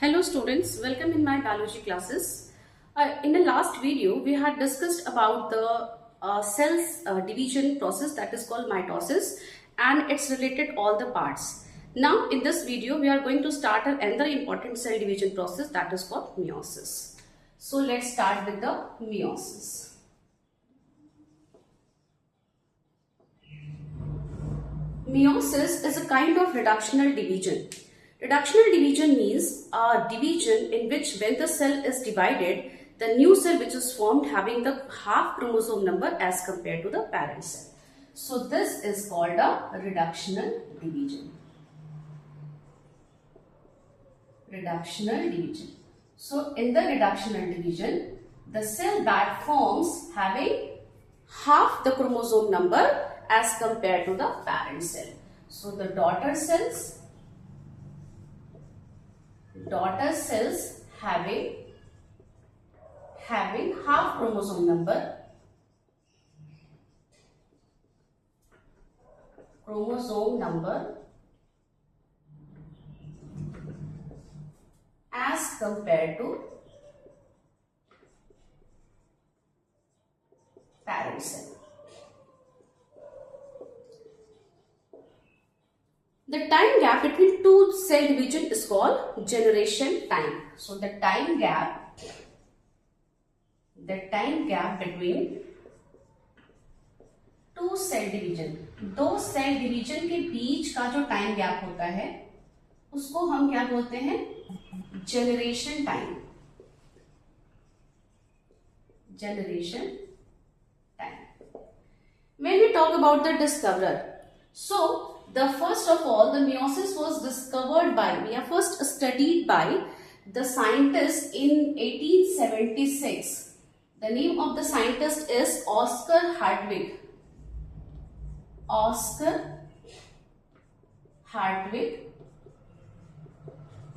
Hello students, welcome in my biology classes. In the last video, we had discussed about the cells division process that is called mitosis and its related all the parts. Now in this video, we are going to start another important cell division process that is called meiosis. So let's start with the meiosis. Meiosis is a kind of reductional division. Reductional division means a division in which when the cell is divided, the new cell which is formed having the half chromosome number as compared to the parent cell. So this is called a reductional division. Reductional division. So in the reductional division, the cell that forms having half the chromosome number as compared to the parent cell. So the daughter cells having half chromosome number as compared to parent cell. The time gap between two cell division is called generation time. So the time gap between two cell division, दो cell division के बीच का जो time gap होता है उसको हम क्या बोलते हैं? Generation time. Generation time. When we talk about the discoverer, so the first of all, the meiosis was discovered by, first studied by the scientist in 1876. The name of the scientist is Oscar Hartwig.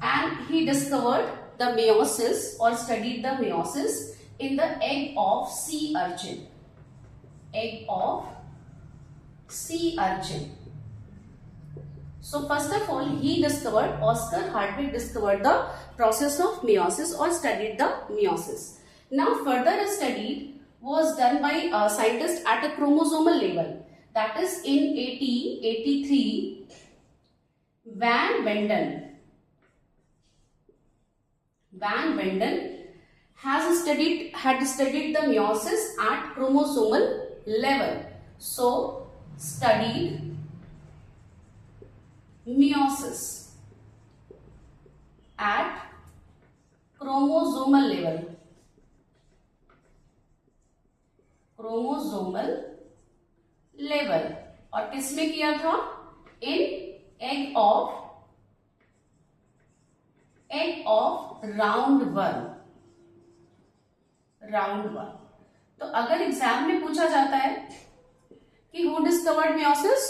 And he discovered the meiosis or studied the meiosis in the egg of sea urchin. So first of all, Oscar Hartwig discovered the process of meiosis or studied the meiosis. Now further study was done by scientists at a chromosomal level. That is in 1883, Van Wenden had studied the meiosis at chromosomal level. So studied meiosis at chromosomal level. और किसमें किया था? इन egg of round one. तो अगर exam में पूछा जाता है कि हु डिस्कवर्ड meiosis,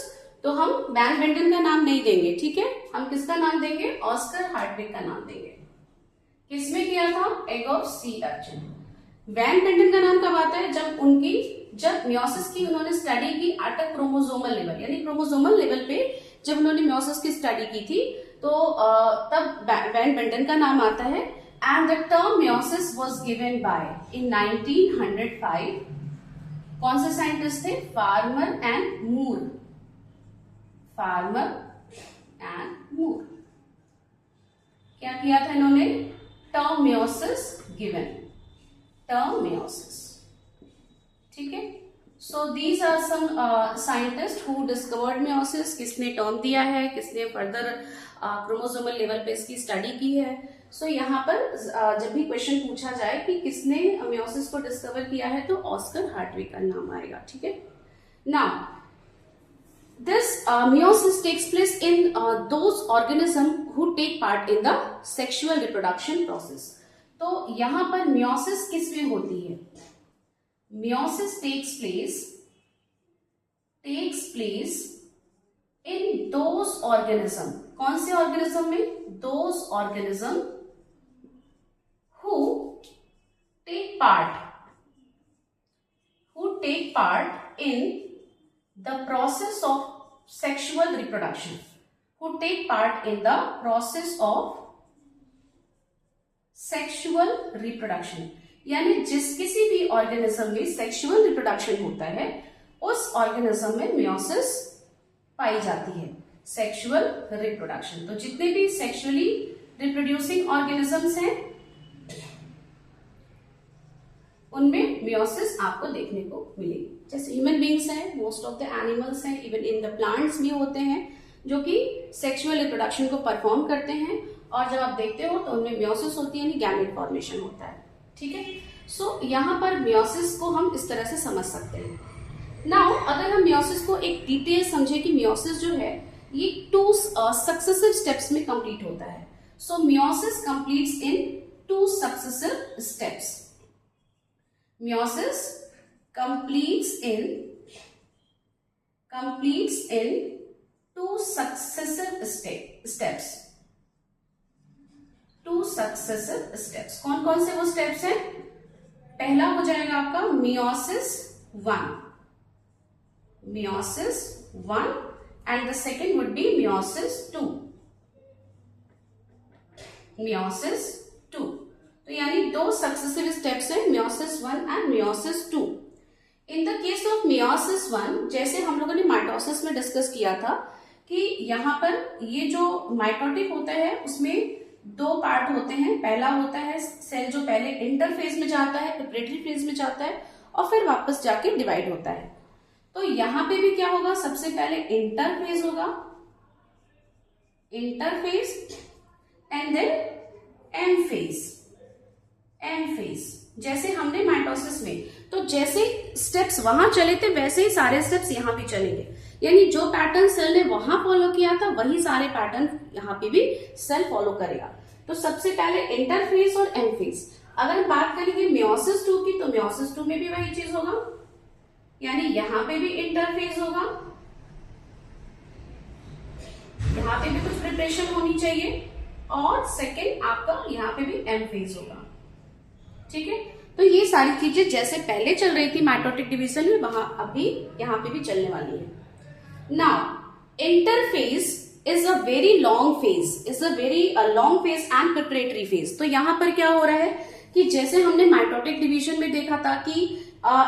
तो हम वैन वेंडन का नाम नहीं देंगे, ठीक है? हम किसका नाम देंगे? ऑस्कर हार्टविग का नाम देंगे. किसमें किया था? Egg of sea urchin. वैन वेंडन का नाम कब आता है? जब meiosis की उन्होंने स्टडी की एट अ क्रोमोसोमल लेवल, यानी क्रोमोसोमल लेवल पे जब उन्होंने meiosis की स्टडी की थी तो तब वैन वेंडन का नाम आता है. And the term meiosis was given by in 1905. कौन से साइंटिस्ट थे? Farmer and Moore. क्या किया था इन्होंने? टर्म meiosis गिवन. ठीक है. So these are some scientists who discovered meiosis. किसने टर्म दिया है, किसने फर्दर क्रोमोसोमल लेवल पे इसकी स्टडी की है. सो यहाँ पर जब भी क्वेश्चन पूछा जाए कि किसने meiosis को डिस्कवर किया है तो ऑस्कर हार्टविग का नाम आएगा. ठीक है. Now this meiosis takes place in those organisms who take part in the sexual reproduction process. तो यहाँ पर meiosis किस में होती है? meiosis takes place in those organisms. कौन से organism में? those organism who take part in the process of sexual reproduction. who take part in the process of sexual reproduction, यानी जिस किसी भी ऑर्गेनिज्म में सेक्सुअल रिप्रोडक्शन होता है उस ऑर्गेनिज्म में मियोसिस पाई जाती है। सेक्सुअल रिप्रोडक्शन, तो जितने भी सेक्सुअली रिप्रोड्यूसिंग ऑर्गेनिजम्स हैं उनमें मियोसिस आपको देखने को मिलेगी। जैसे ह्यूमन बींग्स हैं, मोस्ट ऑफ द एनिमल्स हैं, इवन इन द प्लांट्स भी होते हैं जो कि सेक्सुअल रिप्रोडक्शन को परफॉर्म करते हैं, और जब आप देखते हो तो उनमें मियोसिस होती है, यानी गैमेट फॉर्मेशन होता है। ठीक है, सो यहाँ पर मियोसिस को हम इस तरह से समझ सकते हैं। नाउ अगर हम मियोसिस को एक डिटेल समझे कि मियोसिस जो है ये 2 सक्सेसिव स्टेप्स में कंप्लीट होता है। So meiosis completes in 2 successive steps. Meiosis completes in 2 successive steps. 2 successive steps. कौन कौन से वो स्टेप्स हैं? पहला हो जाएगा आपका meiosis 1, and the second would be meiosis 2. meiosis 2, तो यानी 2 सक्सेसिव स्टेप्स हैं, meiosis 1 and meiosis 2। In the case of meiosis 1, जैसे हम लोगों ने माइटोसिस में डिस्कस किया था कि यहाँ पर ये जो माइटोटिक होता है उसमें 2 पार्ट होते हैं। पहला होता है सेल जो पहले इंटरफेज में जाता है, प्रिपरेटरी फेज में जाता है और फिर वापस जाके डिवाइड होता है। तो यहाँ पे भी क्या होगा, सबसे पहले इंटरफेज होगा, interphase and then M phase. जैसे हमने माइटोसिस में, तो जैसे स्टेप्स वहां चले थे वैसे ही सारे स्टेप्स यहाँ भी चलेंगे, यानी जो पैटर्न सेल ने वहां फॉलो किया था वही सारे पैटर्न यहाँ पे भी सेल फॉलो करेगा। तो सबसे पहले इंटरफेज और एम फेज। अगर हम बात करेंगे मियोसिस 2 की, तो मियोसिस 2 में भी वही चीज होगा, यानी यहाँ पे भी इंटरफेज होगा, यहाँ पे भी कुछ प्रिपरेशन होनी चाहिए, और सेकेंड आपका यहाँ पे भी एम फेज होगा। ठीक है, तो ये सारी चीजें जैसे पहले चल रही थी माइटोटिक डिवीजन में, वहां अभी यहाँ पे भी चलने वाली है। Now interphase is a very long phase and preparatory phase. तो यहाँ पर क्या हो रहा है कि जैसे हमने माइटोटिक डिवीजन में देखा था कि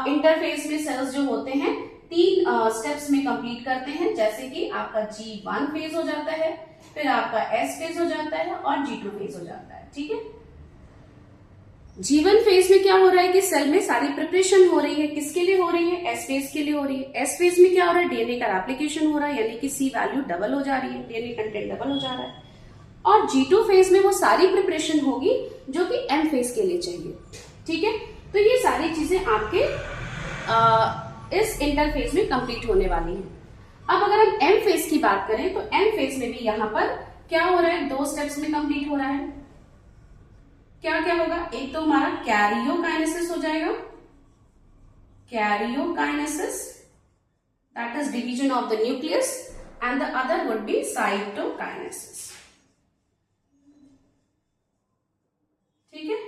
इंटरफेज में सेल्स जो होते हैं 3 स्टेप्स में कंप्लीट करते हैं, जैसे कि आपका G1 फेज हो जाता है, फिर आपका S फेज हो जाता है और G2 फेज हो जाता है। ठीक है, G1 फेज में क्या हो रहा है कि सेल में सारी प्रिपरेशन हो रही है, किसके लिए हो रही है, S फेज के लिए हो रही है। S फेज में क्या हो रहा है, डीएनए का एप्लीकेशन हो रहा है, यानी कि C वैल्यू डबल हो जा रही है, डीएनए कंटेंट डबल हो जा रहा है। और G2 फेज में वो सारी प्रिपरेशन होगी जो कि M फेज के लिए चाहिए। ठीक है, तो ये सारी चीजें आपके इस इंटरफेज में कंप्लीट होने वाली हैं। अब अगर हम M फेज की बात करें तो M फेज में भी यहाँ पर क्या हो रहा है, 2 स्टेप्स में कंप्लीट हो रहा है। क्या क्या होगा, एक तो हमारा कैरियोकाइनेसिस हो जाएगा, karyokinesis that is division of the nucleus, and the other would be cytokinesis. ठीक है,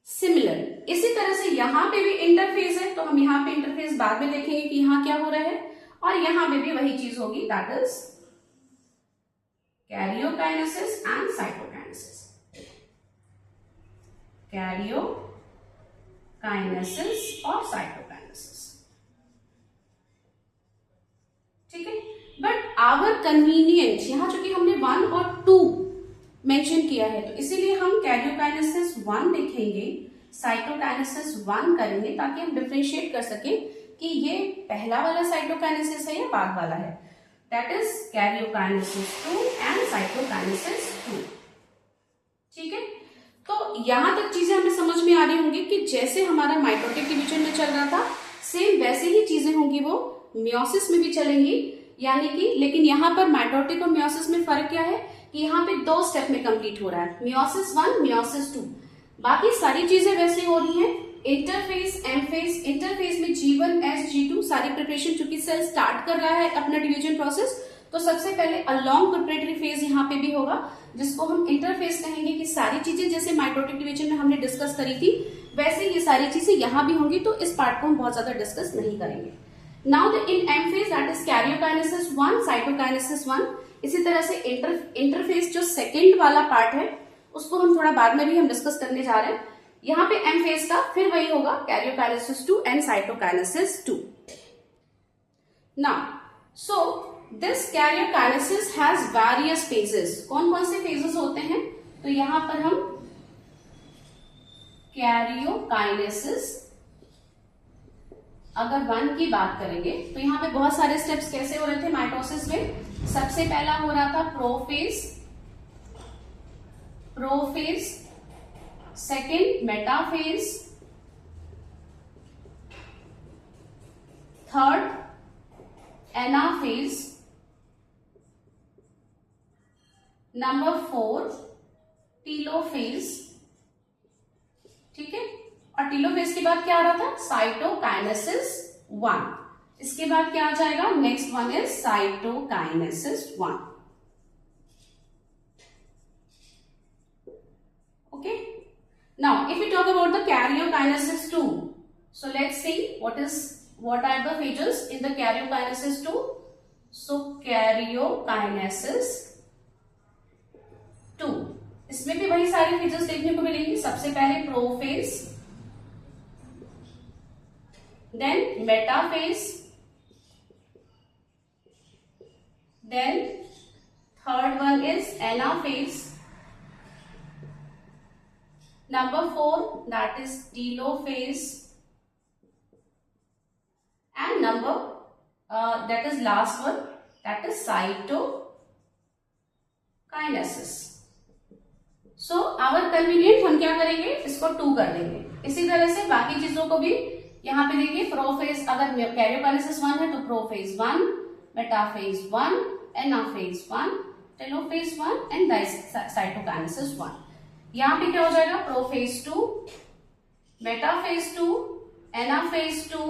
सिमिलर इसी तरह से यहाँ पे भी इंटरफेज है, तो हम यहाँ पे इंटरफेज बाद में देखेंगे कि यहाँ क्या हो रहा है, और यहाँ पे भी वही चीज होगी, that is karyokinesis and cytokinesis. Karyokinesis और साइटोकाइनेसिस। ठीक है, बट आवर कन्वीनियंट यहाँ चूंकि हमने 1 और 2 मेंशन किया है, तो इसीलिए हम कैरियोकाइनेसिस 1 लिखेंगे, साइटोकाइनेसिस 1 करेंगे, ताकि हम डिफरेंशिएट कर सकें कि ये पहला वाला साइटोकाइनेसिस है या बाद वाला है। That is karyokinesis 2 and cytokinesis 2। ठीक है, तो यहां तक चीजें हमें समझ में आ रही होंगी कि जैसे हमारा माइटोटिक डिवीजन में चल रहा था, सेम वैसे ही चीजें होंगी वो मियोसिस में भी चलेंगी, यानी कि लेकिन यहाँ पर माइटोटिक और मियोसिस में फर्क क्या है कि यहाँ पे 2 स्टेप में कंप्लीट हो रहा है, मियोसिस 1, मियोसिस 2। बाकी सारी चीजें वैसे हो रही हैं, इंटरफेज, एम फेज, इंटरफेज में G1, S, G2 सारी प्रिपरेशन, चूंकि सेल स्टार्ट कर रहा है अपना डिवीजन प्रोसेस, तो सबसे पहले अ लॉन्ग प्रिपरेटरी फेज यहाँ पे भी होगा, जिसको हम इंटरफेज कहेंगे, कि सारी चीजें जैसे माइटोटिक डिवीजन में हमने डिस्कस करी थी वैसे ये सारी चीजें यहाँ भी होंगी, तो इस पार्ट को हम बहुत ज्यादा डिस्कस नहीं करेंगे। Now the in M phase that is karyokinesis 1, cytokinesis 1। इसी तरह से इंटरफेज जो सेकेंड वाला पार्ट है उसको हम थोड़ा बाद में भी हम डिस्कस करने जा रहे हैं। यहाँ पे एम फेज का फिर वही होगा, karyokinesis 2 and cytokinesis 2। Now so this karyokinesis has various phases. कौन कौन से फेजेस होते हैं? तो यहां पर हम कैरियोकाइनेसिस अगर 1 की बात करेंगे तो यहां पे बहुत सारे स्टेप्स कैसे हो रहे थे माइटोसिस में। सबसे पहला हो रहा था prophase, second metaphase, third anaphase, number 4 telophase. ठीक है, और टीलोफेज के बाद क्या आ रहा था? साइटोकाइनेसिस 1। इसके बाद क्या आ जाएगा? Next one is cytokinesis 1। Okay, now if you talk about the karyokinesis 2, so let's see what are the phases in the karyokinesis 2. So karyokinesis 2, इसमें भी वही सारी फेजेस देखने को मिलेंगी। सबसे पहले prophase, then metaphase, then third one is anaphase, number 4 that is telophase, and number that is last one, that is cytokinesis. So our convenient हम क्या करेंगे? इसको 2 कर देंगे। इसी तरह से बाकी चीजों को भी यहाँ पे देखिए, प्रोफेज अगर कैरियोकाइनेसिस 1 है तो prophase 1, metaphase 1, anaphase 1, telophase 1 and cytokinesis 1। यहाँ पे क्या हो जाएगा? Prophase 2, metaphase 2, anaphase 2,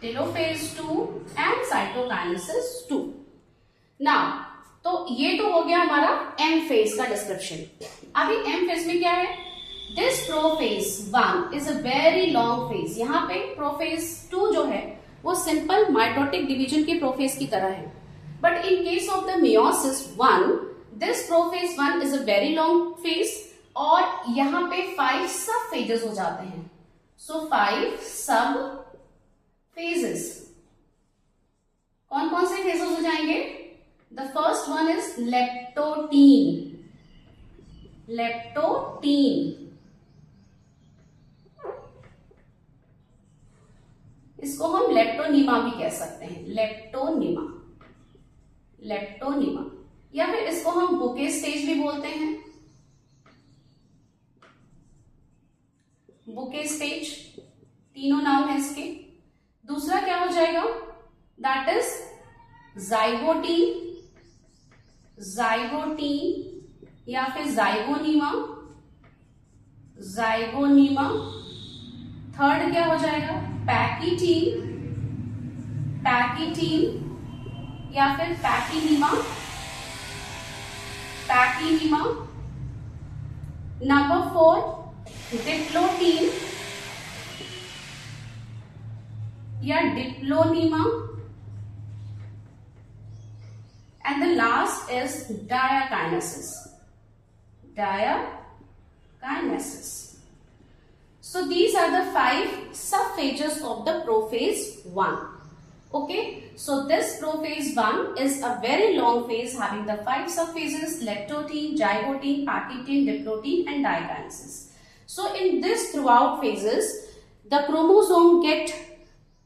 telophase 2 and cytokinesis 2। Now तो ये तो हो गया हमारा एम फेज का डिस्क्रिप्शन। अभी एम फेज में क्या है? This prophase 1 is a very long phase. यहाँ पे प्रोफेज 2 जो है वो सिंपल माइटोटिक डिवीजन के प्रोफेज की तरह है, but in case of the meiosis 1 this prophase 1 is a very long phase और यहाँ पे 5 सब फेजेस हो जाते हैं। सो 5 सब फेजेस। कौन कौन से फेजेस हो जाएंगे? The first one is leptotene. इसको हम लेप्टोनीमा भी कह सकते हैं, लेप्टोनीमा, या फिर इसको हम बुके स्टेज भी बोलते हैं, बुके स्टेज। तीनों नाम है इसके। दूसरा क्या हो जाएगा? दैट इज जाइगोटीन या फिर जाइगोनीमा। थर्ड क्या हो जाएगा? पैकीटीन या फिर पैकीनीमा। नंबर 4 डिप्लोटीन या डिप्लोनीमा, and the last is diakinesis. So these are the 5 subphases of the prophase 1. Okay, so this prophase 1 is a very long phase having the 5 subphases: leptoteen, zygotein, pachytene, diploteen and diakinesis. So in this throughout phases the chromosome get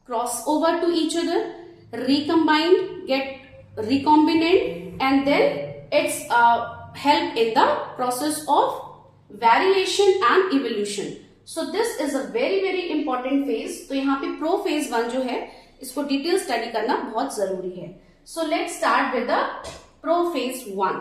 cross over to each other, recombined, get recombinant, and then it's help in the process of variation and evolution. So this is a very important phase. तो यहाँ पे prophase 1 जो है इसको detail study करना बहुत जरूरी है. So let's start with the prophase 1.